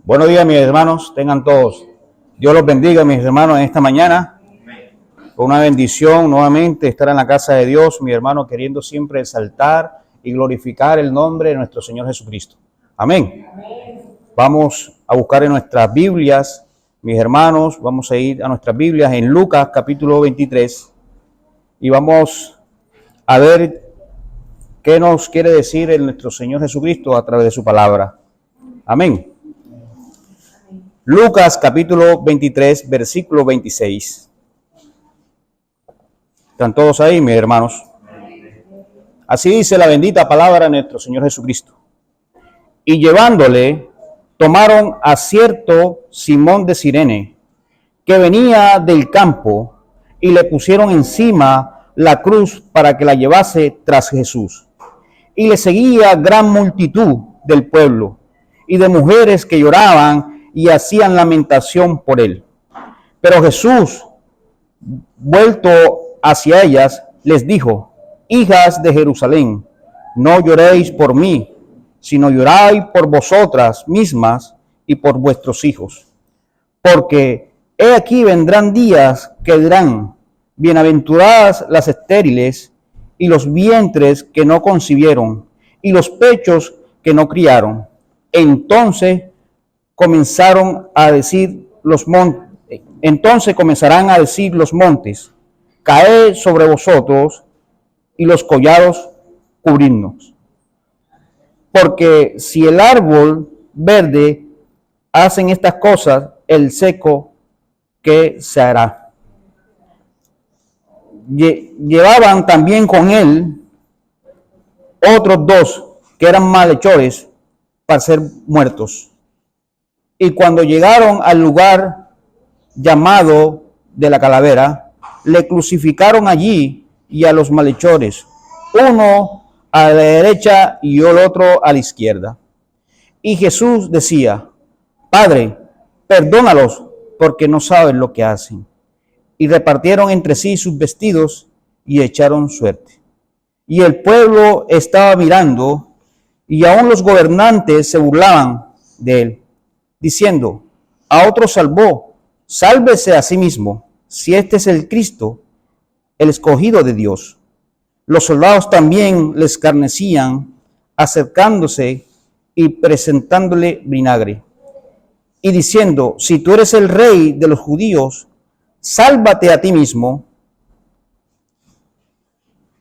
Buenos días, mis hermanos, tengan todos. Dios los bendiga, mis hermanos, en esta mañana. Con una bendición nuevamente estar en la casa de Dios, mi hermano, queriendo siempre exaltar y glorificar el nombre de nuestro Señor Jesucristo. Amén. Vamos a buscar en nuestras Biblias, mis hermanos, vamos a ir a nuestras Biblias en Lucas capítulo 23 y vamos a ver qué nos quiere decir el nuestro Señor Jesucristo a través de su palabra. Amén. Lucas capítulo 23, versículo 26. ¿Están todos ahí, mis hermanos? Así dice la bendita palabra de nuestro Señor Jesucristo. Y llevándole, tomaron a cierto Simón de Cirene, que venía del campo, y le pusieron encima la cruz para que la llevase tras Jesús. Y le seguía gran multitud del pueblo, y de mujeres que lloraban y hacían lamentación por él. Pero Jesús, vuelto hacia ellas, les dijo: hijas de Jerusalén, no lloréis por mí, sino lloráis por vosotras mismas y por vuestros hijos. Porque he aquí vendrán días que dirán: bienaventuradas las estériles y los vientres que no concibieron y los pechos que no criaron. Entonces comenzarán a decir los montes: caed sobre vosotros, y los collados cubridnos. Porque si el árbol verde hacen estas cosas, el seco, ¿qué se hará? Llevaban también con él otros dos que eran malhechores para ser muertos. Y cuando llegaron al lugar llamado de la calavera, le crucificaron allí y a los malhechores, uno a la derecha y el otro a la izquierda. Y Jesús decía: Padre, perdónalos, porque no saben lo que hacen. Y repartieron entre sí sus vestidos y echaron suerte. Y el pueblo estaba mirando, y aún los gobernantes se burlaban de él, diciendo: a otro salvó, sálvese a sí mismo, si este es el Cristo, el escogido de Dios. Los soldados también le escarnecían, acercándose y presentándole vinagre, y diciendo: si tú eres el rey de los judíos, sálvate a ti mismo.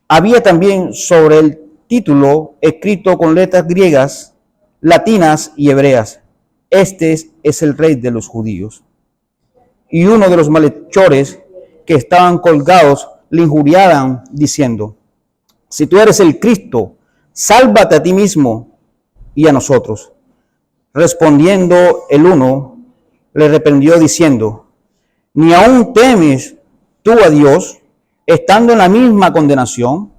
Había también sobre el título escrito con letras griegas, latinas y hebreas: este es el rey de los judíos. Y uno de los malhechores que estaban colgados le injuriaban, diciendo: si tú eres el Cristo, sálvate a ti mismo y a nosotros. Respondiendo el uno, le reprendió diciendo: ¿ni aún temes tú a Dios, estando en la misma condenación?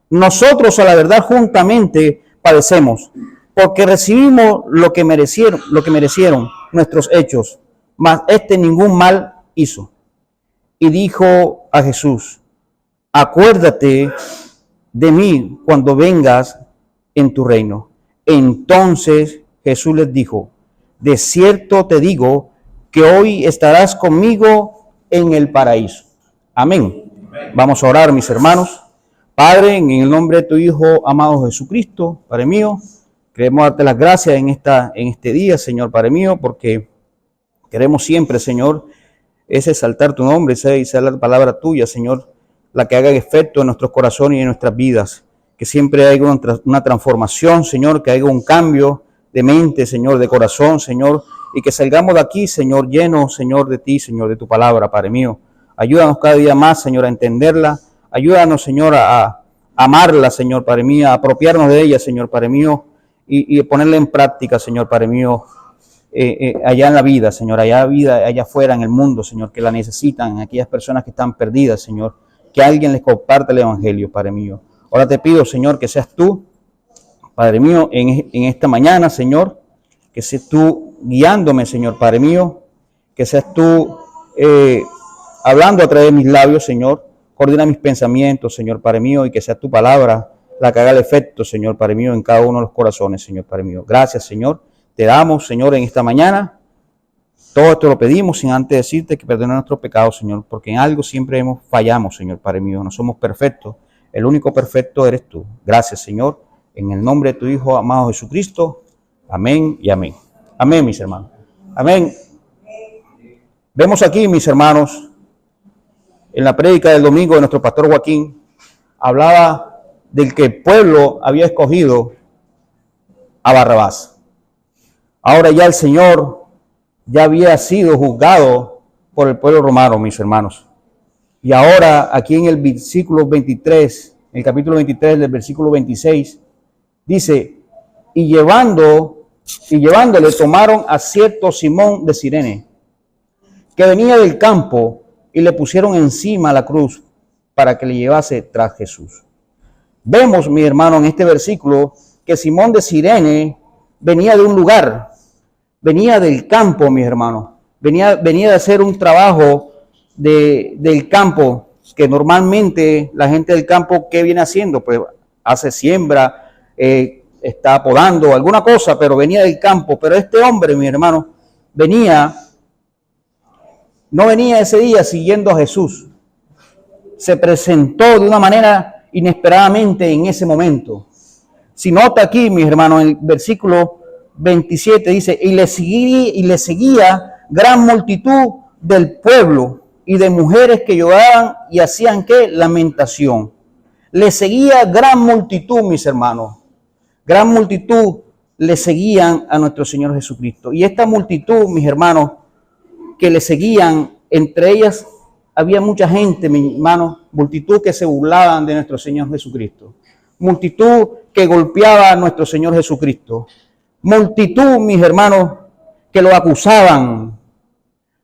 Nosotros a la verdad juntamente padecemos, porque recibimos lo que merecieron nuestros hechos, mas este ningún mal hizo. Y dijo a Jesús: acuérdate de mí cuando vengas en tu reino. Entonces Jesús les dijo: de cierto te digo que hoy estarás conmigo en el paraíso. Amén. Vamos a orar, mis hermanos. Padre, en el nombre de tu Hijo amado Jesucristo, Padre mío, queremos darte las gracias en este día, Señor, Padre mío, porque queremos siempre, Señor, es exaltar tu nombre, sea la palabra tuya, Señor, la que haga efecto en nuestros corazones y en nuestras vidas. Que siempre haya una transformación, Señor, que haya un cambio de mente, Señor, de corazón, Señor, y que salgamos de aquí, Señor, llenos, Señor, de ti, Señor, de tu palabra, Padre mío. Ayúdanos cada día más, Señor, a entenderla. Ayúdanos, Señor, a amarla, Señor, Padre mío, a apropiarnos de ella, Señor, Padre mío, y ponerla en práctica, Señor, Padre mío, allá en la vida, Señor, allá afuera en el mundo, Señor, que la necesitan, aquellas personas que están perdidas, Señor, que alguien les comparte el evangelio, Padre mío. Ahora te pido, Señor, que seas tú, Padre mío, en esta mañana, Señor, que seas tú guiándome, Señor, Padre mío, que seas tú hablando a través de mis labios, Señor. Coordina mis pensamientos, Señor, Padre mío, y que sea tu palabra la que haga el efecto, Señor, Padre mío, en cada uno de los corazones, Señor, Padre mío. Gracias, Señor. te damos, Señor, en esta mañana. Todo esto lo pedimos sin antes decirte que perdone nuestros pecados, Señor, porque en algo siempre fallamos, Señor, Padre mío. No somos perfectos. El único perfecto eres tú. Gracias, Señor. En el nombre de tu Hijo amado Jesucristo. Amén y amén. Amén, mis hermanos. Amén. Vemos aquí, mis hermanos, en la prédica del domingo de nuestro pastor Joaquín, hablaba del que el pueblo había escogido a Barrabás. Ahora ya el Señor ya había sido juzgado por el pueblo romano, mis hermanos. Y ahora aquí en el versículo 23, en el capítulo 23 del versículo 26, dice, y llevándole tomaron a cierto Simón de Cirene, que venía del campo, y le pusieron encima la cruz para que le llevase tras Jesús. Vemos, mi hermano, en este versículo que Simón de Cirene venía de un lugar, venía del campo, mi hermano, venía de hacer un trabajo del campo, que normalmente la gente del campo, ¿qué viene haciendo? Pues hace siembra, está podando alguna cosa, pero venía del campo. Pero este hombre, mi hermano, no venía ese día siguiendo a Jesús. Se presentó de una manera inesperadamente en ese momento. Si nota aquí, mis hermanos, en el versículo 27 dice, y le seguía gran multitud del pueblo y de mujeres que lloraban y hacían, ¿qué? Lamentación. Le seguía gran multitud, mis hermanos. Gran multitud le seguían a nuestro Señor Jesucristo. Y esta multitud, mis hermanos, que le seguían, entre ellas había mucha gente, mi hermano, multitud que se burlaban de nuestro Señor Jesucristo, multitud que golpeaba a nuestro Señor Jesucristo, multitud, mis hermanos, que lo acusaban.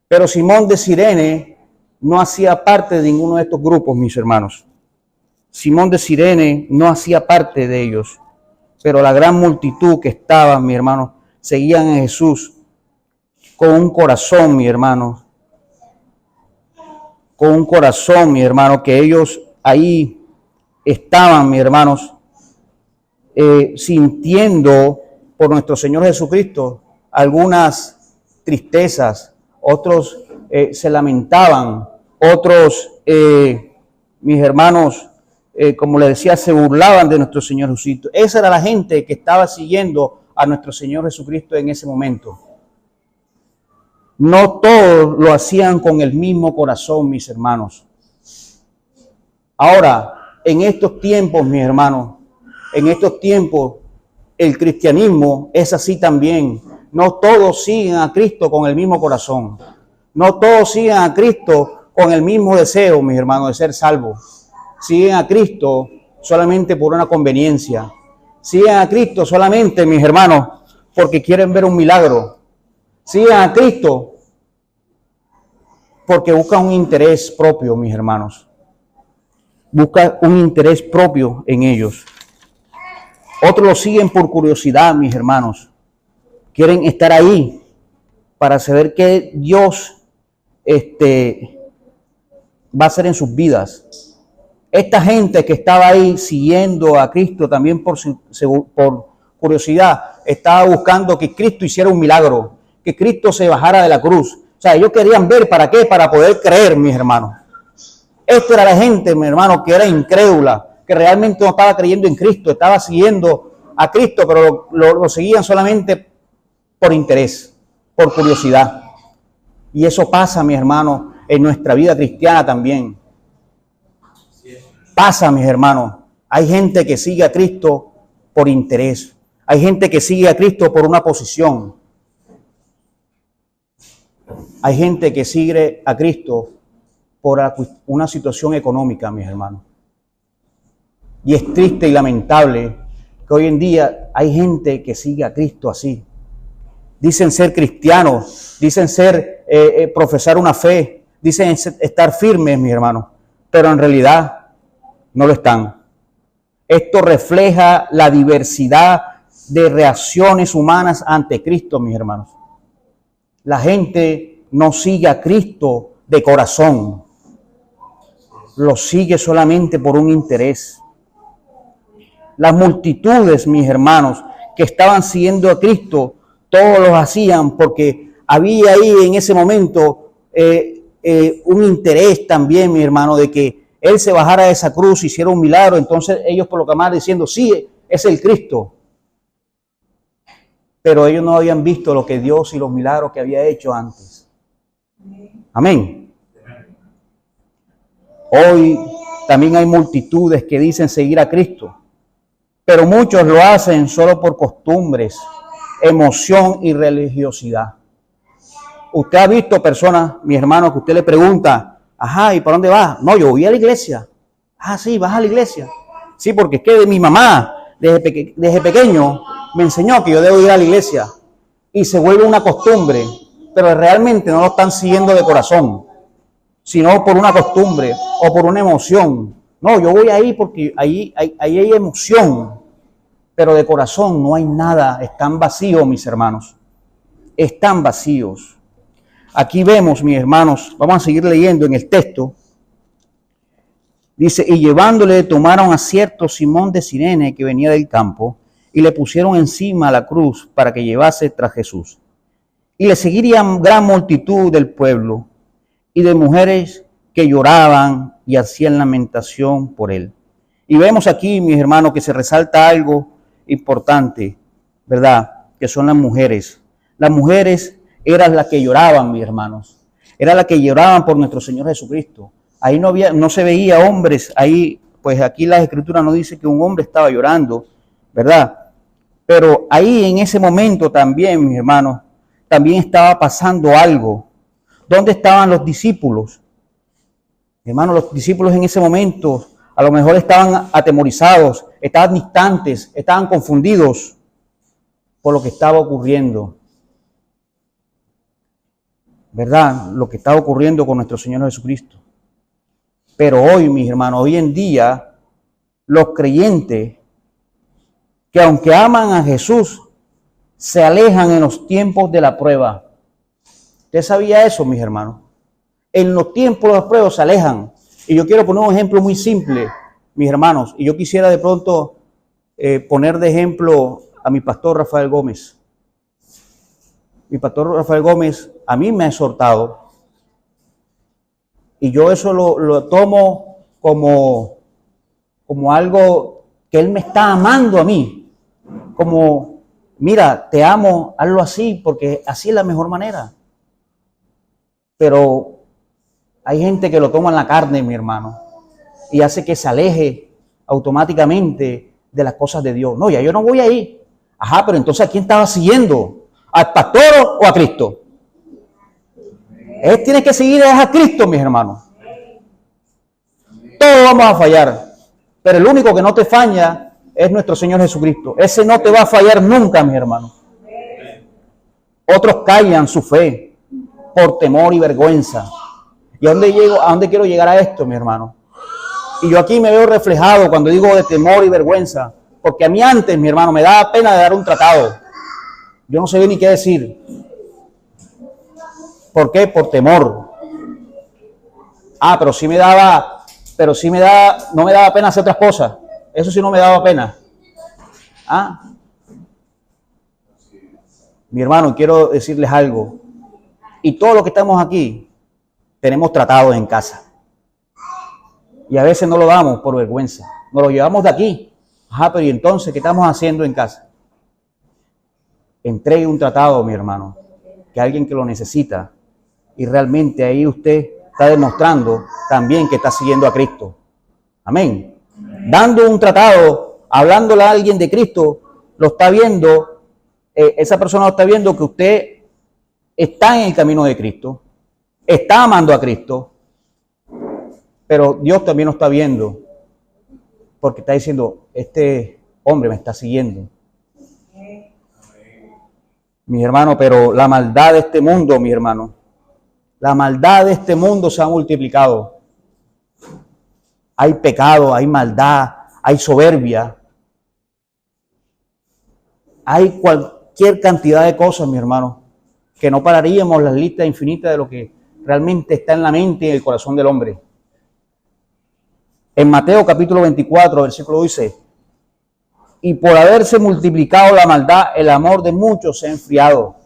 Pero Simón de Cirene no hacía parte de ninguno de estos grupos, mis hermanos. Simón de Cirene no hacía parte de ellos, pero la gran multitud que estaba, mi hermano, seguían a Jesús con un corazón, mi hermano, con un corazón, mi hermano, que ellos ahí estaban, mis hermanos, sintiendo por nuestro Señor Jesucristo algunas tristezas, otros se lamentaban, otros, mis hermanos, como les decía, se burlaban de nuestro Señor Jesucristo. Esa era la gente que estaba siguiendo a nuestro Señor Jesucristo en ese momento. No todos lo hacían con el mismo corazón, mis hermanos. Ahora, en estos tiempos, mis hermanos, en estos tiempos, el cristianismo es así también. No todos siguen a Cristo con el mismo corazón. No todos siguen a Cristo con el mismo deseo, mis hermanos, de ser salvos. Siguen a Cristo solamente por una conveniencia. Siguen a Cristo solamente, mis hermanos, porque quieren ver un milagro. Siguen a Cristo porque buscan un interés propio, mis hermanos. Buscan un interés propio en ellos. Otros lo siguen por curiosidad, mis hermanos. Quieren estar ahí para saber qué Dios va a hacer en sus vidas. Esta gente que estaba ahí siguiendo a Cristo también por curiosidad, estaba buscando que Cristo hiciera un milagro, que Cristo se bajara de la cruz. O sea, ellos querían ver para qué, para poder creer, mis hermanos. Esto era la gente, mi hermano, que era incrédula, que realmente no estaba creyendo en Cristo, estaba siguiendo a Cristo, pero lo seguían solamente por interés, por curiosidad. Y eso pasa, mis hermanos, en nuestra vida cristiana también. Pasa, mis hermanos. Hay gente que sigue a Cristo por interés. Hay gente que sigue a Cristo por una posición. Hay gente que sigue a Cristo por una situación económica, mis hermanos. Y es triste y lamentable que hoy en día hay gente que sigue a Cristo así. Dicen ser cristianos, dicen profesar una fe, dicen estar firmes, mis hermanos, pero en realidad no lo están. Esto refleja la diversidad de reacciones humanas ante Cristo, mis hermanos. La gente no sigue a Cristo de corazón, lo sigue solamente por un interés. Las multitudes, mis hermanos, que estaban siguiendo a Cristo, Todos los hacían porque había ahí en ese momento un interés también, mi hermano, de que Él se bajara de esa cruz, hiciera un milagro. Entonces ellos proclamaban diciendo, sí, es el Cristo. Pero ellos no habían visto lo que Dios y los milagros que había hecho antes. Amén. Hoy también hay multitudes que dicen seguir a Cristo, pero muchos lo hacen solo por costumbres, emoción y religiosidad. Usted ha visto personas, mi hermano, que usted le pregunta, ajá, ¿y para dónde vas? No, yo voy a la iglesia. Ah, sí, vas a la iglesia. Sí, porque es que de mi mamá, desde pequeño, me enseñó que yo debo ir a la iglesia. Y se vuelve una costumbre, pero realmente no lo están siguiendo de corazón, sino por una costumbre o por una emoción. No, yo voy ahí porque ahí hay emoción, pero de corazón no hay nada. Están vacíos, mis hermanos. Están vacíos. Aquí vemos, mis hermanos, vamos a seguir leyendo en el texto. Dice, y llevándole tomaron a cierto Simón de Cirene que venía del campo y le pusieron encima la cruz para que llevase tras Jesús. Y le seguirían gran multitud del pueblo y de mujeres que lloraban y hacían lamentación por él. Y vemos aquí, mis hermanos, que se resalta algo importante, ¿verdad? Que son las mujeres. Las mujeres eran las que lloraban, mis hermanos. Eran las que lloraban por nuestro Señor Jesucristo. Ahí no se veía hombres, ahí, pues aquí la Escritura no dice que un hombre estaba llorando, ¿verdad? Pero ahí en ese momento también, mis hermanos, también estaba pasando algo. ¿Dónde estaban los discípulos? Hermanos, los discípulos en ese momento a lo mejor estaban atemorizados, estaban distantes, estaban confundidos por lo que estaba ocurriendo. ¿Verdad? Lo que estaba ocurriendo con nuestro Señor Jesucristo. Pero hoy, mis hermanos, hoy en día, los creyentes que aunque aman a Jesús, se alejan en los tiempos de la prueba. ¿Usted sabía eso, mis hermanos? En los tiempos de la prueba se alejan. Y yo quiero poner un ejemplo muy simple, mis hermanos. Y yo quisiera de pronto poner de ejemplo a mi pastor Rafael Gómez. Mi pastor Rafael Gómez a mí me ha exhortado. Y yo eso lo tomo como algo que él me está amando a mí. Como, mira, te amo, hazlo así, porque así es la mejor manera. Pero hay gente que lo toma en la carne, mi hermano, y hace que se aleje automáticamente de las cosas de Dios. No, ya yo no voy ahí. Ajá, pero entonces ¿a quién estaba siguiendo? ¿Al pastor o a Cristo? Él tiene que seguir a Cristo, mis hermanos. Todos vamos a fallar, pero el único que no te falla es nuestro Señor Jesucristo. Ese no te va a fallar nunca, mis hermanos. Otros callan su fe por temor y vergüenza. ¿Y a dónde quiero llegar a esto, mi hermano? Y yo aquí me veo reflejado cuando digo de temor y vergüenza, porque a mí antes, mi hermano, me daba pena de dar un tratado. Yo no sabía ni qué decir. ¿Por qué? Por temor. Ah, pero no me daba pena hacer otras cosas. Eso sí no me daba pena. Ah. Mi hermano, quiero decirles algo. Y todos los que estamos aquí tenemos tratados en casa. Y a veces no lo damos por vergüenza. Nos lo llevamos de aquí. Ajá, pero ¿y entonces qué estamos haciendo en casa? Entregue un tratado, mi hermano, que alguien que lo necesita. Y realmente ahí usted está demostrando también que está siguiendo a Cristo. Amén. Dando un tratado, hablándole a alguien de Cristo, lo está viendo, esa persona lo está viendo que usted está en el camino de Cristo, está amando a Cristo, pero Dios también lo está viendo, porque está diciendo, este hombre me está siguiendo. Mis hermanos, pero la maldad de este mundo, mi hermano, la maldad de este mundo se ha multiplicado. Hay pecado, hay maldad, hay soberbia. Hay cualquier cantidad de cosas, mi hermano, que no pararíamos las listas infinitas de lo que realmente está en la mente y en el corazón del hombre. En Mateo capítulo 24, versículo dice, y por haberse multiplicado la maldad, el amor de muchos se ha enfriado.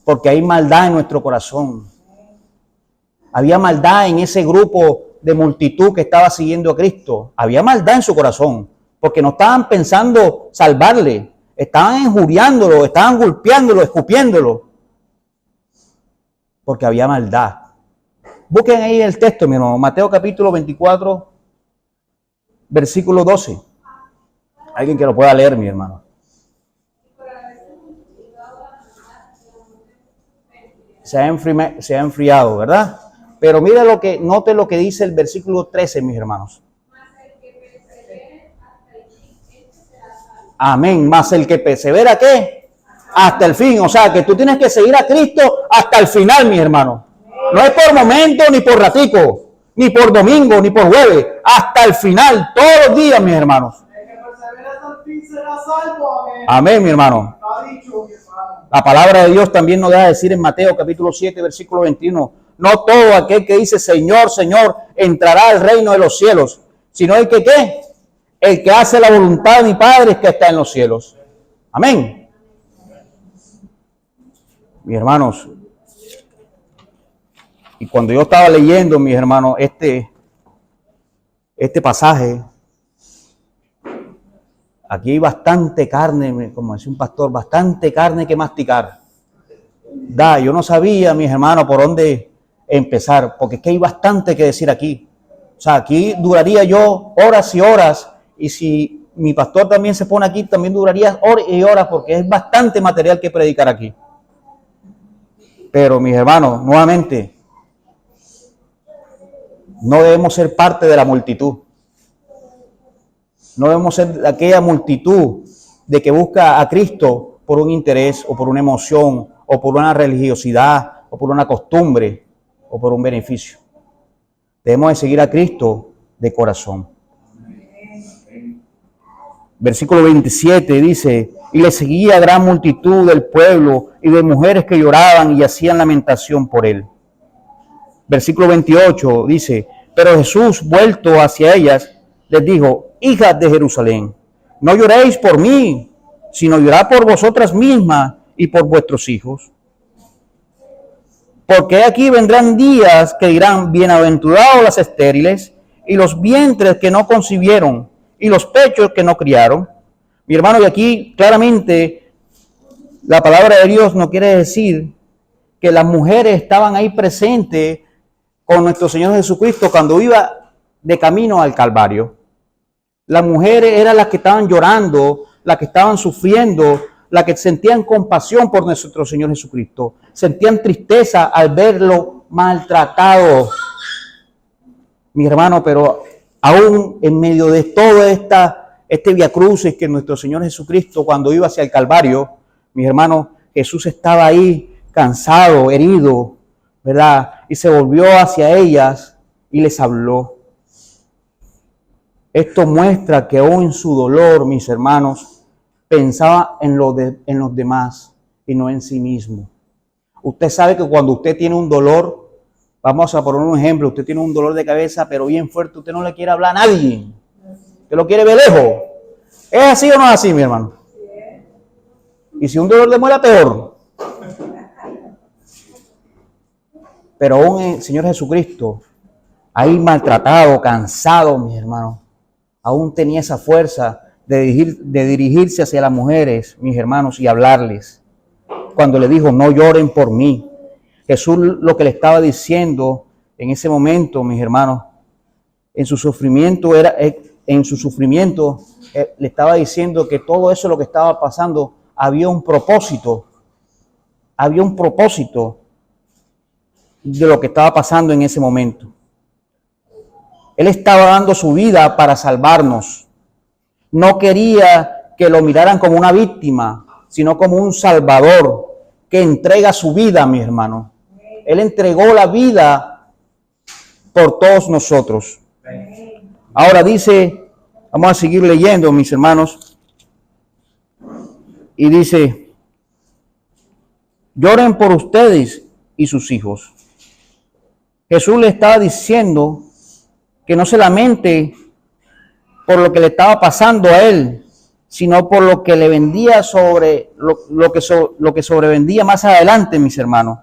Porque hay maldad en nuestro corazón. Había maldad en ese grupo de multitud que estaba siguiendo a Cristo. Había maldad en su corazón, porque no estaban pensando salvarle. Estaban injuriándolo, estaban golpeándolo, escupiéndolo. Porque había maldad. Busquen ahí el texto, mi hermano. Mateo capítulo 24, versículo 12. Alguien que lo pueda leer, mi hermano. Se ha enfriado, ¿verdad? Pero mira note lo que dice el versículo 13, mis hermanos. Amén. Más el que persevera, ¿qué? Hasta el fin. O sea, que tú tienes que seguir a Cristo hasta el final, mi hermano. No es por momento, ni por ratico, ni por domingo, ni por jueves. Hasta el final, todos los días, mis hermanos. Amén, mi hermano. La palabra de Dios también nos da a decir en Mateo capítulo 7, versículo 21. No todo aquel que dice Señor, Señor, entrará al reino de los cielos, sino el que ¿qué? El que hace la voluntad de mi Padre que está en los cielos. Amén. Mis hermanos, y cuando yo estaba leyendo, mis hermanos, este pasaje, aquí hay bastante carne, como decía un pastor, bastante carne que masticar. Yo no sabía, mis hermanos, por dónde empezar, porque es que hay bastante que decir aquí. O sea, aquí duraría yo horas y horas, y si mi pastor también se pone aquí, también duraría horas y horas, porque es bastante material que predicar aquí. Pero, mis hermanos, nuevamente, no debemos ser parte de la multitud. No debemos ser aquella multitud de que busca a Cristo por un interés o por una emoción o por una religiosidad o por una costumbre o por un beneficio. Debemos de seguir a Cristo de corazón. Versículo 27 dice, y le seguía gran multitud del pueblo y de mujeres que lloraban y hacían lamentación por él. Versículo 28 dice, pero Jesús, vuelto hacia ellas, les dijo, hijas de Jerusalén, no lloréis por mí, sino llorad por vosotras mismas y por vuestros hijos. Porque aquí vendrán días que dirán, bienaventurados las estériles y los vientres que no concibieron y los pechos que no criaron. Mi hermano, y aquí claramente la palabra de Dios no quiere decir que las mujeres estaban ahí presentes con nuestro Señor Jesucristo cuando iba de camino al Calvario. Las mujeres eran las que estaban llorando, las que estaban sufriendo, las que sentían compasión por nuestro Señor Jesucristo. Sentían tristeza al verlo maltratado. Mi hermano, pero aún en medio de todo este viacrucis que nuestro Señor Jesucristo cuando iba hacia el Calvario, mi hermano, Jesús estaba ahí cansado, herido, ¿verdad? Y se volvió hacia ellas y les habló. Esto muestra que aún en su dolor, mis hermanos, pensaba en los demás y no en sí mismo. Usted sabe que cuando usted tiene un dolor, vamos a poner un ejemplo, usted tiene un dolor de cabeza, pero bien fuerte, usted no le quiere hablar a nadie. Usted lo quiere ver lejos. ¿Es así o no es así, mi hermano? Y si un dolor de muela, peor. Pero aún el Señor Jesucristo, ahí maltratado, cansado, mis hermanos, aún tenía esa fuerza de dirigirse hacia las mujeres, mis hermanos, y hablarles. Cuando le dijo, no lloren por mí. Jesús lo que le estaba diciendo en ese momento, mis hermanos, en su sufrimiento le estaba diciendo que todo eso lo que estaba pasando había un propósito de lo que estaba pasando en ese momento. Él estaba dando su vida para salvarnos. No quería que lo miraran como una víctima, sino como un salvador que entrega su vida, mi hermano. Él entregó la vida por todos nosotros. Ahora dice, vamos a seguir leyendo, mis hermanos, y dice, lloren por ustedes y sus hijos. Jesús le estaba diciendo que no se lamente por lo que le estaba pasando a él, sino por lo que le vendía lo que sobrevendía más adelante, mis hermanos.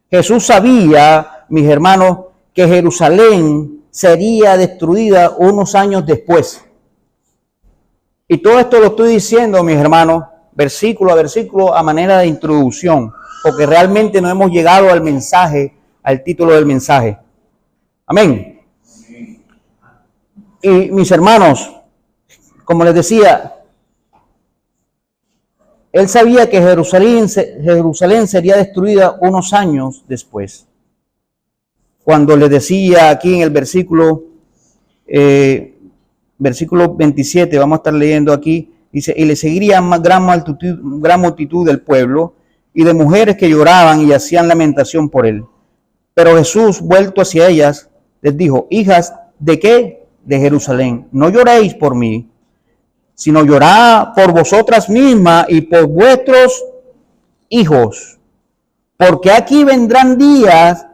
Jesús sabía, mis hermanos, que Jerusalén sería destruida unos años después. Y todo esto lo estoy diciendo, mis hermanos, versículo a versículo, a manera de introducción, porque realmente no hemos llegado al mensaje, al título del mensaje. Amén. Y mis hermanos, como les decía, él sabía que Jerusalén sería destruida unos años después. Cuando le decía aquí en el versículo 27, vamos a estar leyendo aquí, dice, y le seguiría gran multitud del pueblo y de mujeres que lloraban y hacían lamentación por él. Pero Jesús, vuelto hacia ellas, les dijo, hijas, ¿de qué? De Jerusalén. No lloréis por mí, sino llorad por vosotras mismas y por vuestros hijos. Porque aquí vendrán días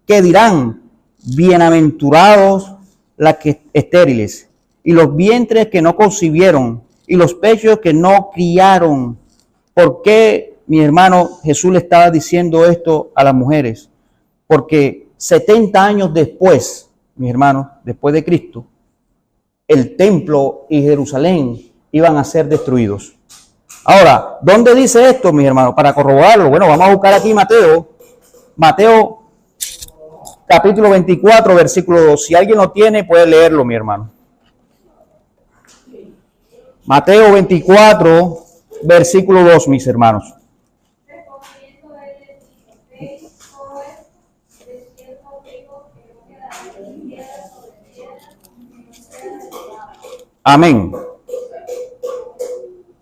que dirán, bienaventurados las que estériles, y los vientres que no concibieron, y los pechos que no criaron. ¿Por qué, mi hermano, Jesús le estaba diciendo esto a las mujeres? Porque 70 años después, mis hermanos, después de Cristo, el templo y Jerusalén iban a ser destruidos. Ahora, ¿dónde dice esto, mis hermanos? Para corroborarlo, bueno, vamos a buscar aquí Mateo capítulo 24, versículo 2. Si alguien lo tiene, puede leerlo, mi hermano. Mateo 24, versículo 2, mis hermanos. Amén.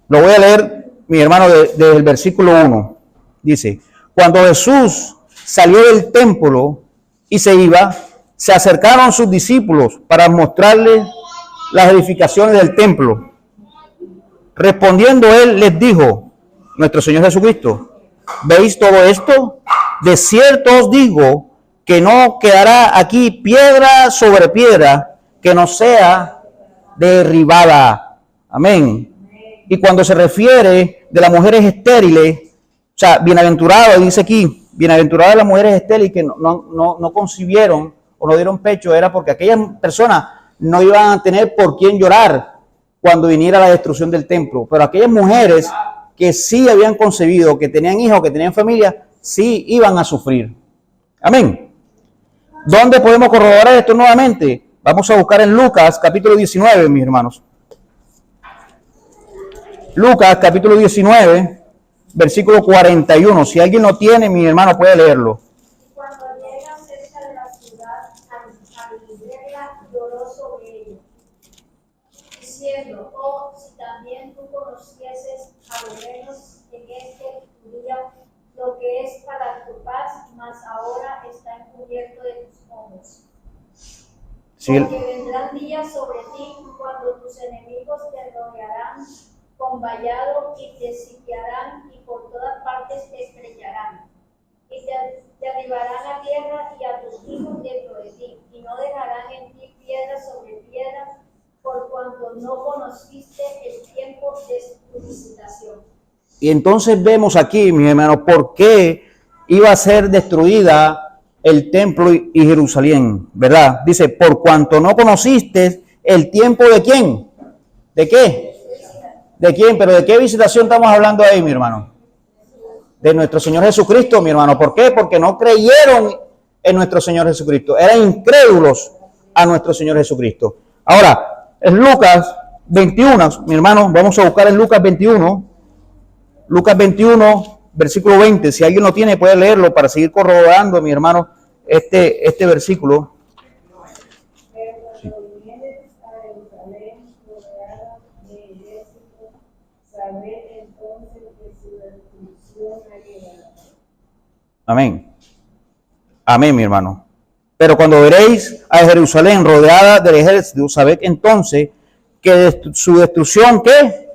Lo voy a leer, mi hermano, desde el versículo 1. Dice, cuando Jesús salió del templo y se iba, se acercaron sus discípulos para mostrarles las edificaciones del templo. Respondiendo él, les dijo, nuestro Señor Jesucristo, ¿veis todo esto? De cierto os digo que no quedará aquí piedra sobre piedra que no sea derribada. Amén. Y cuando se refiere de las mujeres estériles, o sea, bienaventuradas, dice aquí, bienaventuradas las mujeres estériles que no concibieron o no dieron pecho, era porque aquellas personas no iban a tener por quién llorar cuando viniera la destrucción del templo. Pero aquellas mujeres que sí habían concebido, que tenían hijos, que tenían familia, sí iban a sufrir. Amén. ¿Dónde podemos corroborar esto nuevamente? Vamos a buscar en Lucas, capítulo 19, mis hermanos. Lucas, capítulo 19, versículo 41. Si alguien lo tiene, mi hermano puede leerlo. Cuando llega cerca de la ciudad, al verla, lloró sobre ella, diciendo, oh, si también tú conocieses a lo menos en este tu día lo que es para tu paz, mas ahora está encubierto de tus ojos. Sí. Porque vendrán días sobre ti cuando tus enemigos te rodearán con vallado y te sitiarán y por todas partes te estrellarán y te derribarán a tierra y a tus hijos dentro de ti y no dejarán en ti piedra sobre piedra por cuanto no conociste el tiempo de tu visitación. Y entonces vemos aquí, mis hermanos, por qué iba a ser destruida el templo y Jerusalén, ¿verdad? Dice, por cuanto no conociste el tiempo de quién, ¿de qué? ¿De quién? Pero ¿de qué visitación estamos hablando ahí, mi hermano? De nuestro Señor Jesucristo, mi hermano. ¿Por qué? Porque no creyeron en nuestro Señor Jesucristo. Eran incrédulos a nuestro Señor Jesucristo. Ahora, en Lucas 21, mi hermano, vamos a buscar en Lucas 21. Lucas 21, versículo 20. Si alguien lo tiene, puede leerlo para seguir corroborando, mi hermano, este versículo. Amén. Amén, mi hermano. Pero cuando veréis a Jerusalén rodeada del ejército, sabed entonces que su destrucción, ¿qué?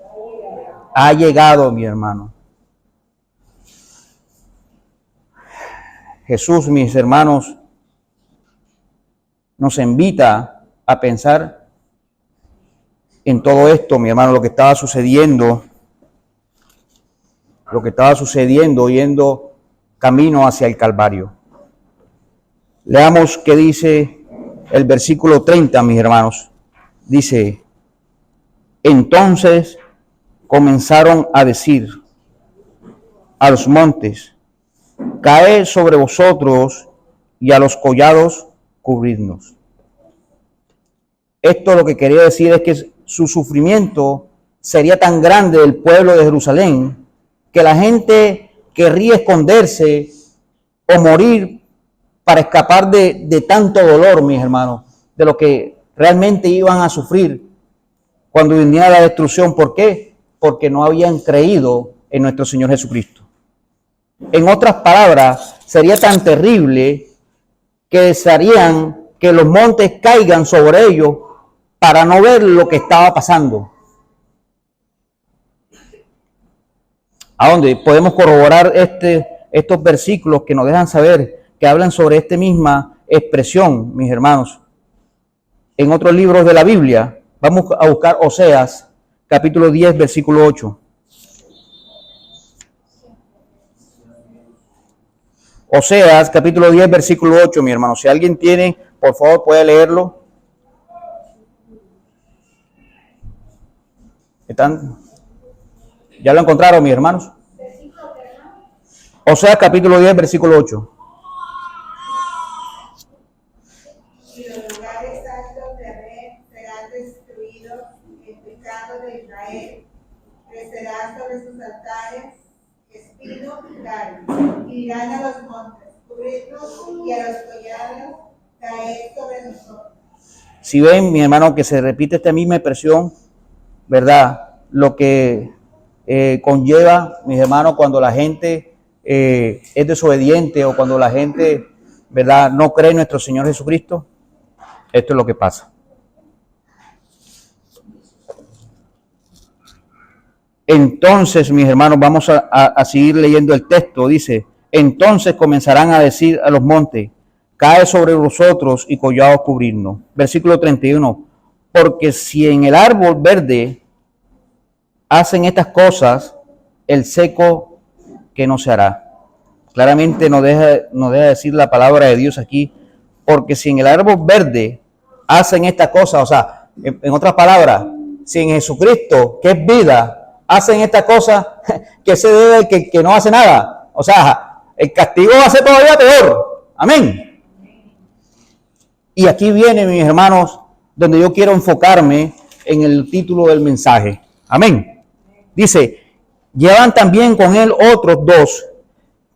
Ha llegado, mi hermano. Jesús, mis hermanos, nos invita a pensar en todo esto, mi hermano, lo que estaba sucediendo, yendo camino hacia el Calvario. Leamos qué dice el versículo 30, mis hermanos. Dice: entonces comenzaron a decir a los montes: caed sobre vosotros, y a los collados cubridnos. Esto lo que quería decir es que su sufrimiento sería tan grande del pueblo de Jerusalén que la gente querría esconderse o morir para escapar de tanto dolor, mis hermanos, de lo que realmente iban a sufrir cuando viniera la destrucción. ¿Por qué? Porque no habían creído en nuestro Señor Jesucristo. En otras palabras, sería tan terrible que desearían que los montes caigan sobre ellos para no ver lo que estaba pasando. ¿A dónde podemos corroborar estos versículos que nos dejan saber que hablan sobre esta misma expresión, mis hermanos? En otros libros de la Biblia, vamos a buscar Oseas, capítulo 10, versículo 8. Oseas, capítulo 10, versículo 8, mi hermano. Si alguien tiene, por favor, puede leerlo. ¿Ya lo encontraron, mis hermanos? Oseas, capítulo 10, versículo 8. Y los lugares altos de Amén serán destruidos, el pecado de Israel crecerá sobre sus altares, espino y carne, y dirán a los montes, cubridnos, y a los collados, caed sobre nosotros. Si ven, mi hermano, que se repite esta misma expresión, ¿verdad? Lo que conlleva, mis hermanos, cuando la gente es desobediente o cuando la gente, ¿verdad?, no cree en nuestro Señor Jesucristo. Esto es lo que pasa. Entonces, mis hermanos, vamos a seguir leyendo el texto. Dice: entonces comenzarán a decir a los montes: cae sobre vosotros, y collados cubrirnos. Versículo 31. Porque si en el árbol verde hacen estas cosas, el seco que no se hará. Claramente nos deja decir la palabra de Dios aquí. Porque si en el árbol verde hacen estas cosas, o sea, en otras palabras, si en Jesucristo, que es vida, hacen estas cosas, que se debe que no hace nada. O sea, el castigo va a ser todavía peor. Amén. Y aquí viene, mis hermanos, donde yo quiero enfocarme en el título del mensaje. Amén. Dice: llevan también con él otros dos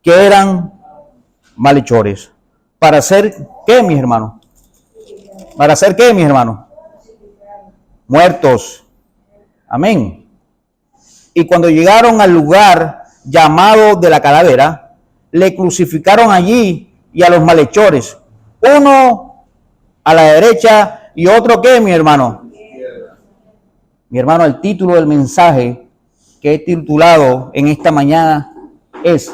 que eran malhechores. ¿Para hacer qué, mis hermanos? ¿Para hacer qué, mis hermanos? Muertos. Amén. Y cuando llegaron al lugar llamado de la calavera, le crucificaron allí y a los malhechores, uno a la derecha y otro ¿qué, mi hermano? Mi hermano, el título del mensaje que he titulado en esta mañana es: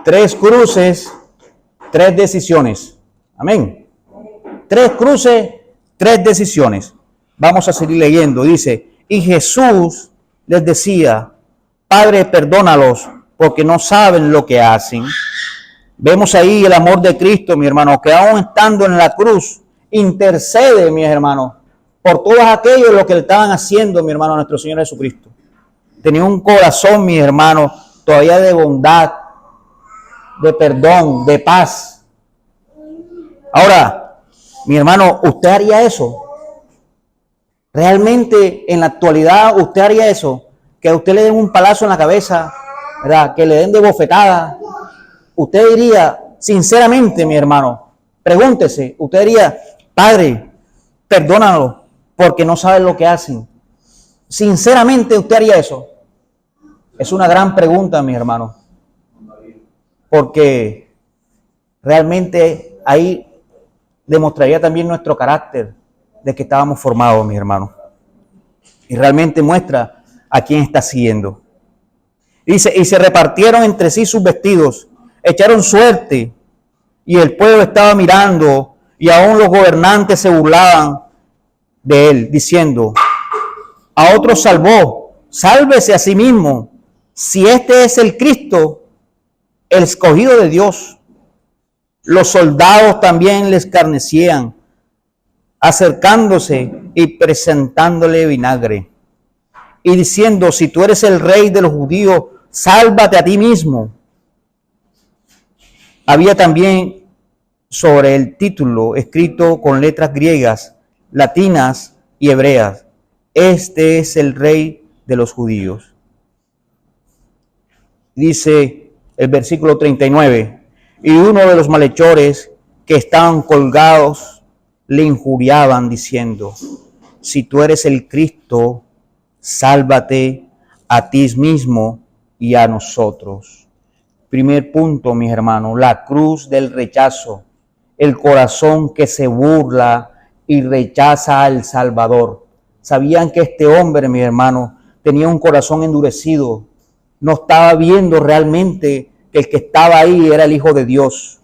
3 cruces, 3 decisiones. Amén. 3 cruces, 3 decisiones. Vamos a seguir leyendo. Dice: y Jesús les decía: Padre, perdónalos, porque no saben lo que hacen. Vemos ahí el amor de Cristo, mi hermano, que aún estando en la cruz, intercede, mis hermanos, por todos aquellos lo que le estaban haciendo, mi hermano, a nuestro Señor Jesucristo. Tenía un corazón, mis hermanos, todavía de bondad, de perdón, de paz. Ahora, mi hermano, ¿usted haría eso? ¿Realmente en la actualidad usted haría eso? Que a usted le den un palazo en la cabeza, ¿verdad? Que le den de bofetada. Usted diría, sinceramente, mi hermano, pregúntese, usted diría: Padre, perdónalo, porque no saben lo que hacen. Sinceramente, ¿usted haría eso? Es una gran pregunta, mis hermanos, porque realmente ahí demostraría también nuestro carácter de que estábamos formados, mis hermanos, y realmente muestra a quién está siguiendo. Dice: y se repartieron entre sí sus vestidos, echaron suerte, y el pueblo estaba mirando, y aún los gobernantes se burlaban de él, diciendo: a otros salvó, sálvese a sí mismo, si este es el Cristo, el escogido de Dios. Los soldados también le escarnecían, acercándose y presentándole vinagre, y diciendo: si tú eres el rey de los judíos, sálvate a ti mismo. Había también sobre el título escrito con letras griegas, latinas y hebreas: este es el rey de los judíos. Dice el versículo 39, y uno de los malhechores que estaban colgados le injuriaban diciendo: si tú eres el Cristo, sálvate a ti mismo y a nosotros. Primer punto, mis hermanos, la cruz del rechazo, el corazón que se burla y rechaza al Salvador. Sabían que este hombre, mis hermanos, tenía un corazón endurecido, no estaba viendo realmente que el que estaba ahí era el Hijo de Dios.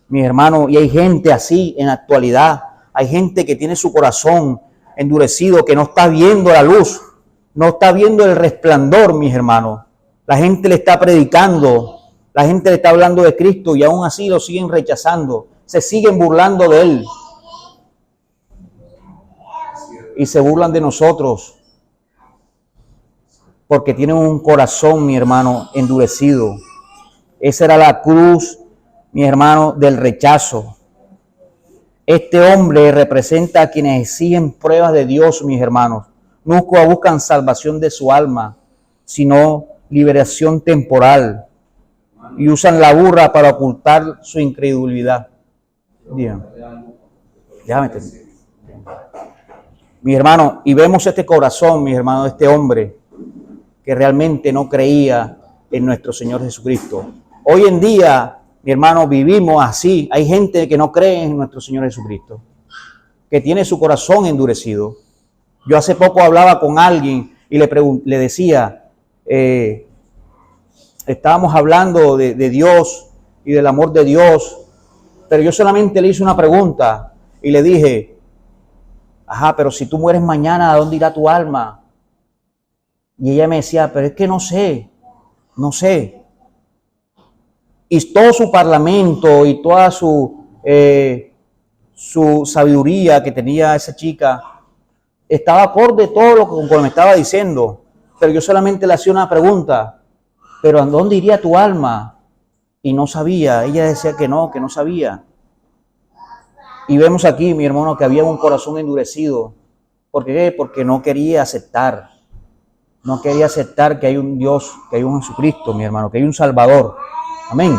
Mis hermanos, y hay gente así en la actualidad, hay gente que tiene su corazón endurecido, que no está viendo la luz, no está viendo el resplandor, mis hermanos. La gente le está predicando, la gente le está hablando de Cristo y aún así lo siguen rechazando, se siguen burlando de Él. Y se burlan de nosotros porque tienen un corazón, mi hermano, endurecido. Esa era la cruz, mi hermano, del rechazo. Este hombre representa a quienes exigen pruebas de Dios, mis hermanos. Nunca buscan salvación de su alma, sino liberación temporal. Y usan la burla para ocultar su incredulidad. Bien. Déjame terminar. Mis hermanos, y vemos este corazón, mis hermanos, de este hombre que realmente no creía en nuestro Señor Jesucristo. Hoy en día, mi hermano, vivimos así. Hay gente que no cree en nuestro Señor Jesucristo, que tiene su corazón endurecido. Yo hace poco hablaba con alguien y le decía, estábamos hablando de Dios y del amor de Dios, pero yo solamente le hice una pregunta y le dije: pero si tú mueres mañana, ¿a dónde irá tu alma? Y ella me decía: pero es que no sé. Y todo su parlamento y toda su sabiduría que tenía esa chica estaba acorde todo lo que me estaba diciendo. Pero yo solamente le hacía una pregunta: ¿pero a dónde iría tu alma? Y no sabía. Ella decía que no sabía. Y vemos aquí, mi hermano, que había un corazón endurecido. ¿Por qué? Porque no quería aceptar. No quería aceptar que hay un Dios, que hay un Jesucristo, mi hermano, que hay un Salvador. Amén.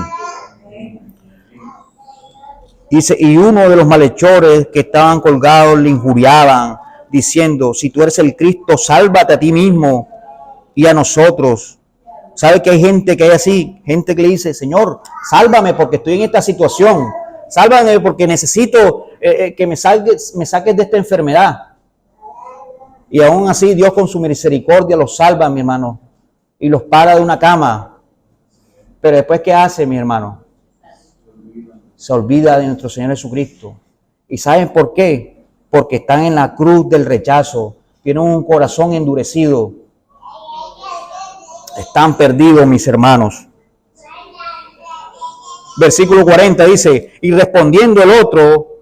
Dice: y uno de los malhechores que estaban colgados le injuriaban, diciendo: si tú eres el Cristo, sálvate a ti mismo y a nosotros. ¿Sabe que hay gente que hay así? Gente que le dice: Señor, sálvame porque estoy en esta situación. Sálvame porque necesito que me saques de esta enfermedad. Y aún así Dios con su misericordia los salva, mi hermano, y los para de una cama. Pero después, ¿qué hace, mi hermano? Se olvida de nuestro Señor Jesucristo. ¿Y saben por qué? Porque están en la cruz del rechazo. Tienen un corazón endurecido. Están perdidos, mis hermanos. Versículo 40 dice: y respondiendo el otro,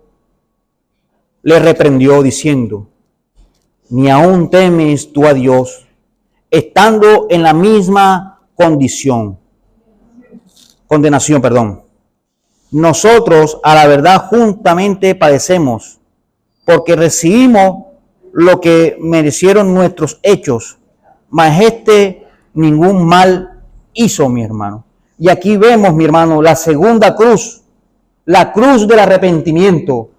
le reprendió diciendo: ni aún temes tú a Dios, estando en la misma condenación. Nosotros a la verdad juntamente padecemos, porque recibimos lo que merecieron nuestros hechos, mas ningún mal hizo, mi hermano. Y aquí vemos, mi hermano, la segunda cruz, la cruz del arrepentimiento,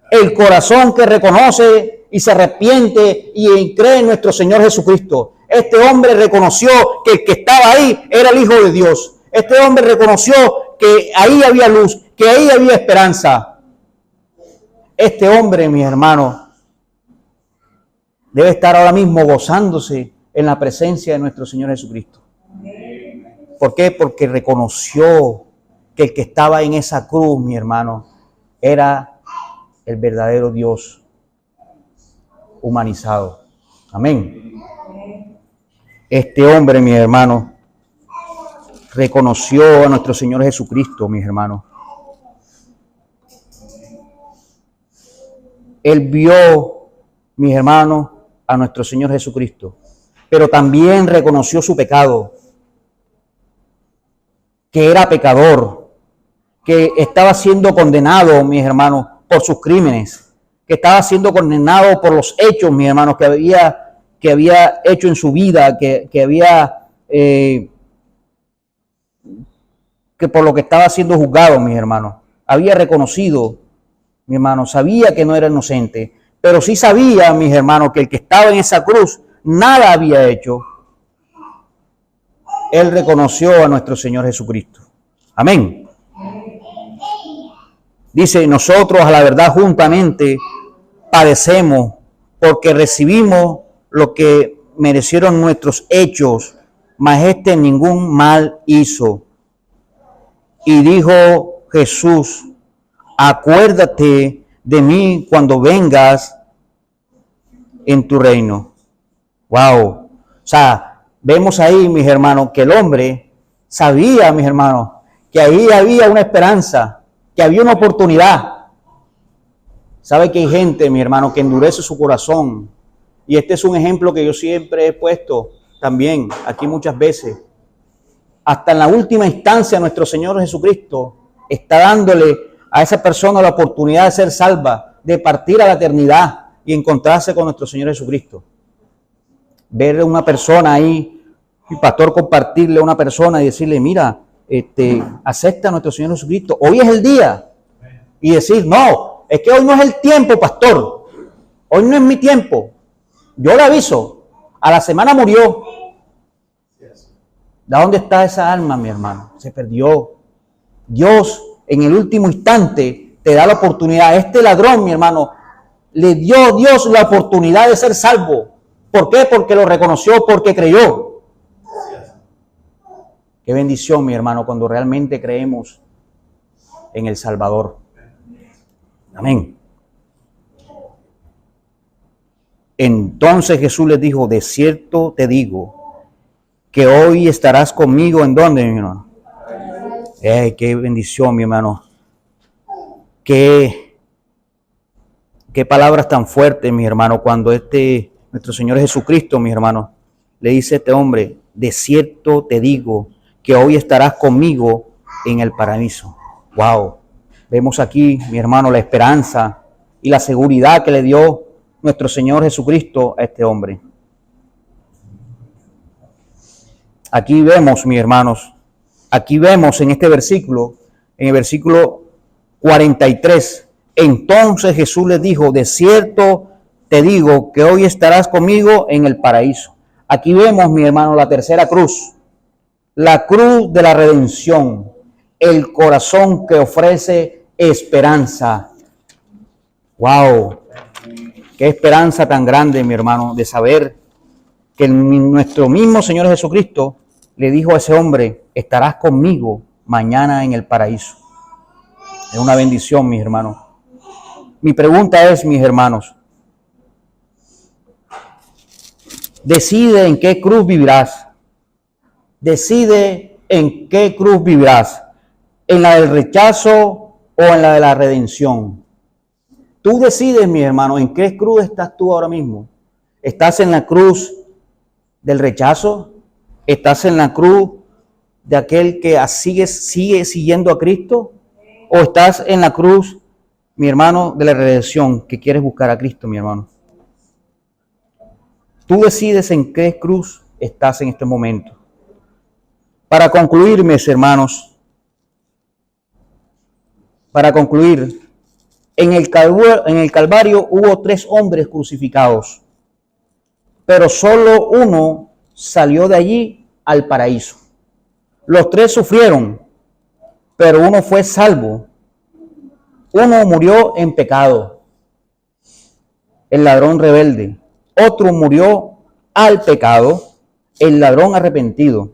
el corazón que reconoce y se arrepiente y cree en nuestro Señor Jesucristo. Este hombre reconoció que el que estaba ahí era el Hijo de Dios. Este hombre reconoció que ahí había luz, que ahí había esperanza. Este hombre, mis hermanos, debe estar ahora mismo gozándose en la presencia de nuestro Señor Jesucristo. ¿Por qué? Porque reconoció que el que estaba en esa cruz, mi hermano, era el verdadero Dios humanizado. Amén. Este hombre, mis hermanos, reconoció a nuestro Señor Jesucristo, mis hermanos. Él vio, mis hermanos, a nuestro Señor Jesucristo, pero también reconoció su pecado, que era pecador, que estaba siendo condenado, mis hermanos, por sus crímenes, que estaba siendo condenado por los hechos, mis hermanos, que había hecho en su vida, que por lo que estaba siendo juzgado, mis hermanos. Había reconocido, mis hermanos, sabía que no era inocente, pero sí sabía, mis hermanos, que el que estaba en esa cruz nada había hecho. Él reconoció a nuestro Señor Jesucristo. Amén. Dice, nosotros a la verdad juntamente padecemos porque recibimos lo que merecieron nuestros hechos, mas este ningún mal hizo. Y dijo Jesús, acuérdate de mí cuando vengas en tu reino. Wow. O sea, vemos ahí, mis hermanos, que el hombre sabía, mis hermanos, que ahí había una esperanza, que había una oportunidad. Sabe que hay gente, mi hermano, que endurece su corazón. Y este es un ejemplo que yo siempre he puesto también aquí muchas veces. Hasta en la última instancia, nuestro Señor Jesucristo está dándole a esa persona la oportunidad de ser salva, de partir a la eternidad y encontrarse con nuestro Señor Jesucristo. Ver a una persona ahí, el pastor compartirle a una persona y decirle, mira, acepta a nuestro Señor Jesucristo. Hoy es el día. Y decir, no, es que hoy no es el tiempo, pastor. Hoy no es mi tiempo. Yo le aviso, a la semana murió. ¿De dónde está esa alma, mi hermano? Se perdió. Dios, en el último instante, te da la oportunidad. Este ladrón, mi hermano, le dio Dios la oportunidad de ser salvo. ¿Por qué? Porque lo reconoció, porque creyó. Qué bendición, mi hermano, cuando realmente creemos en el Salvador. Amén. Entonces Jesús les dijo, de cierto te digo, que hoy estarás conmigo, ¿en dónde, mi hermano? Qué bendición, mi hermano. Qué palabras tan fuertes, mi hermano, cuando nuestro Señor Jesucristo, mi hermano, le dice a este hombre, de cierto te digo, que hoy estarás conmigo en el paraíso. Wow. Vemos aquí, mi hermano, la esperanza y la seguridad que le dio nuestro Señor Jesucristo a este hombre. Aquí vemos, mis hermanos, aquí vemos en este versículo, en el versículo 43, entonces Jesús les dijo, de cierto te digo que hoy estarás conmigo en el paraíso. Aquí vemos, mi hermano, la tercera cruz, la cruz de la redención, el corazón que ofrece esperanza. ¡Wow! Qué esperanza tan grande, mi hermano, de saber que nuestro mismo Señor Jesucristo le dijo a ese hombre, estarás conmigo mañana en el paraíso. Es una bendición, mis hermanos. Mi pregunta es, mis hermanos, decide en qué cruz vivirás. Decide en qué cruz vivirás. ¿En la del rechazo o en la de la redención? Tú decides, mi hermano, en qué cruz estás tú ahora mismo. ¿Estás en la cruz del rechazo? ¿Estás en la cruz de aquel que sigue siguiendo a Cristo? ¿O estás en la cruz, mi hermano, de la redención, que quieres buscar a Cristo, mi hermano? Tú decides en qué cruz estás en este momento. Para concluir, mis hermanos, en el Calvario hubo 3 hombres crucificados, pero solo uno salió de allí al paraíso. Los 3 sufrieron, pero uno fue salvo. Uno murió en pecado, el ladrón rebelde. Otro murió al pecado, el ladrón arrepentido.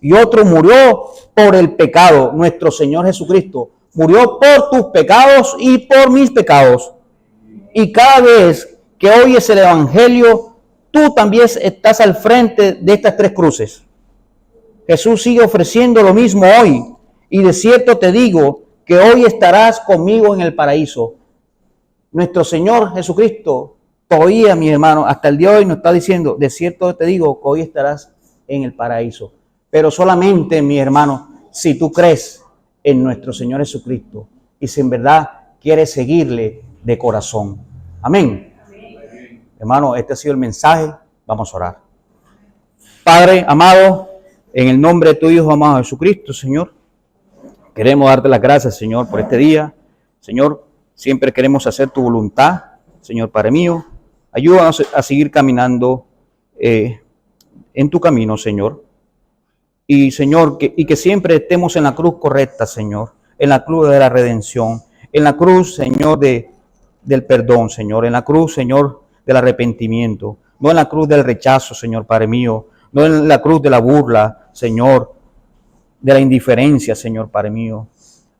Y otro murió por el pecado, nuestro Señor Jesucristo. Murió por tus pecados y por mis pecados. Y cada vez que oyes el Evangelio, tú también estás al frente de estas tres cruces. Jesús sigue ofreciendo lo mismo hoy. Y de cierto te digo que hoy estarás conmigo en el paraíso. Nuestro Señor Jesucristo, todavía, mi hermano, hasta el día de hoy nos está diciendo, de cierto te digo que hoy estarás en el paraíso. Pero solamente, mi hermano, si tú crees en nuestro Señor Jesucristo y si en verdad quieres seguirle de corazón. Amén. Amén. Hermano, este ha sido el mensaje. Vamos a orar. Padre amado, en el nombre de tu Hijo amado Jesucristo, Señor, queremos darte las gracias, Señor, por este día. Señor, siempre queremos hacer tu voluntad, Señor Padre mío. Ayúdanos a seguir caminando en tu camino, Señor. Y, Señor, que siempre estemos en la cruz correcta, Señor. En la cruz de la redención. En la cruz, Señor, del perdón, Señor. En la cruz, Señor, del arrepentimiento. No en la cruz del rechazo, Señor Padre mío. No en la cruz de la burla, Señor. De la indiferencia, Señor Padre mío.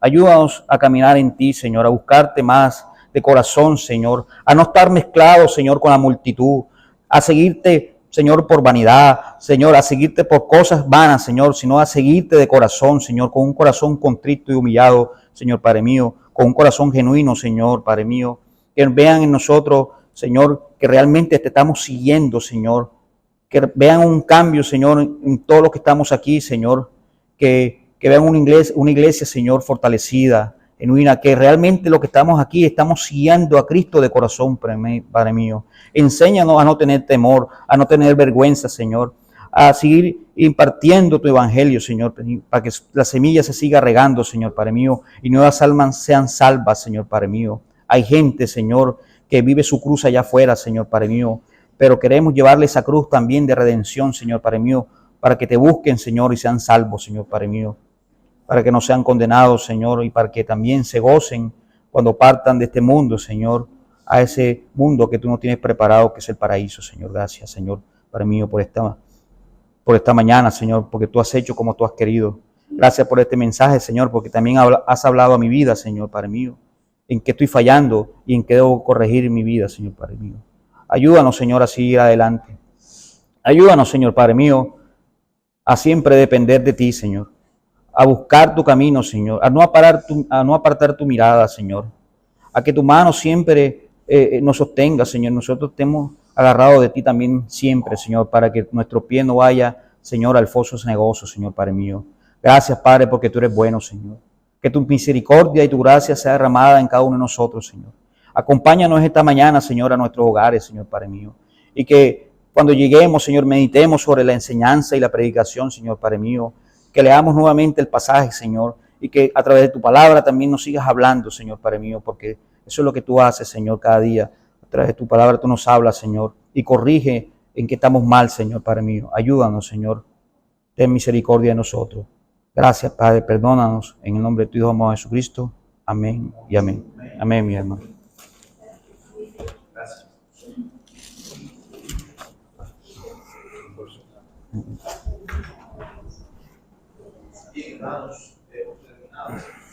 Ayúdanos a caminar en ti, Señor, a buscarte más de corazón, Señor, a no estar mezclados, Señor, con la multitud, a seguirte, Señor, por vanidad, Señor, a seguirte por cosas vanas, Señor, sino a seguirte de corazón, Señor, con un corazón contrito y humillado, Señor Padre mío, con un corazón genuino, Señor Padre mío, que vean en nosotros, Señor, que realmente te estamos siguiendo, Señor, que vean un cambio, Señor, en todo lo que estamos aquí, Señor, que vean una iglesia, Señor, fortalecida, genuina, que realmente lo que estamos aquí, estamos siguiendo a Cristo de corazón, Padre mío. Enséñanos a no tener temor, a no tener vergüenza, Señor, a seguir impartiendo tu evangelio, Señor, para que la semilla se siga regando, Señor, Padre mío, y nuevas almas sean salvas, Señor, Padre mío. Hay gente, Señor, que vive su cruz allá afuera, Señor, Padre mío, pero queremos llevarle esa cruz también de redención, Señor, Padre mío, para que te busquen, Señor, y sean salvos, Señor, Padre mío, para que no sean condenados, Señor, y para que también se gocen cuando partan de este mundo, Señor, a ese mundo que tú no tienes preparado, que es el paraíso, Señor. Gracias, Señor, Padre mío, por esta mañana, Señor, porque tú has hecho como tú has querido. Gracias por este mensaje, Señor, porque también has hablado a mi vida, Señor, Padre mío, en qué estoy fallando y en qué debo corregir mi vida, Señor, Padre mío. Ayúdanos, Señor, a seguir adelante. Ayúdanos, Señor, Padre mío, a siempre depender de ti, Señor, a buscar tu camino, Señor, a no apartar tu mirada, Señor, a que tu mano siempre nos sostenga, Señor. Nosotros estemos agarrados de ti también siempre, Señor, para que nuestro pie no vaya, Señor, al foso cenagoso, Señor, Padre mío. Gracias, Padre, porque tú eres bueno, Señor. Que tu misericordia y tu gracia sea derramada en cada uno de nosotros, Señor. Acompáñanos esta mañana, Señor, a nuestros hogares, Señor, Padre mío, y que cuando lleguemos, Señor, meditemos sobre la enseñanza y la predicación, Señor, Padre mío, que leamos nuevamente el pasaje, Señor, y que a través de tu palabra también nos sigas hablando, Señor, Padre mío, porque eso es lo que tú haces, Señor, cada día. A través de tu palabra tú nos hablas, Señor, y corrige en que estamos mal, Señor, Padre mío. Ayúdanos, Señor. Ten misericordia de nosotros. Gracias, Padre. Perdónanos. En el nombre de tu Hijo amado Jesucristo. Amén y amén. Amén, mi hermano. Gracias. Bien, hermanos, hemos terminado.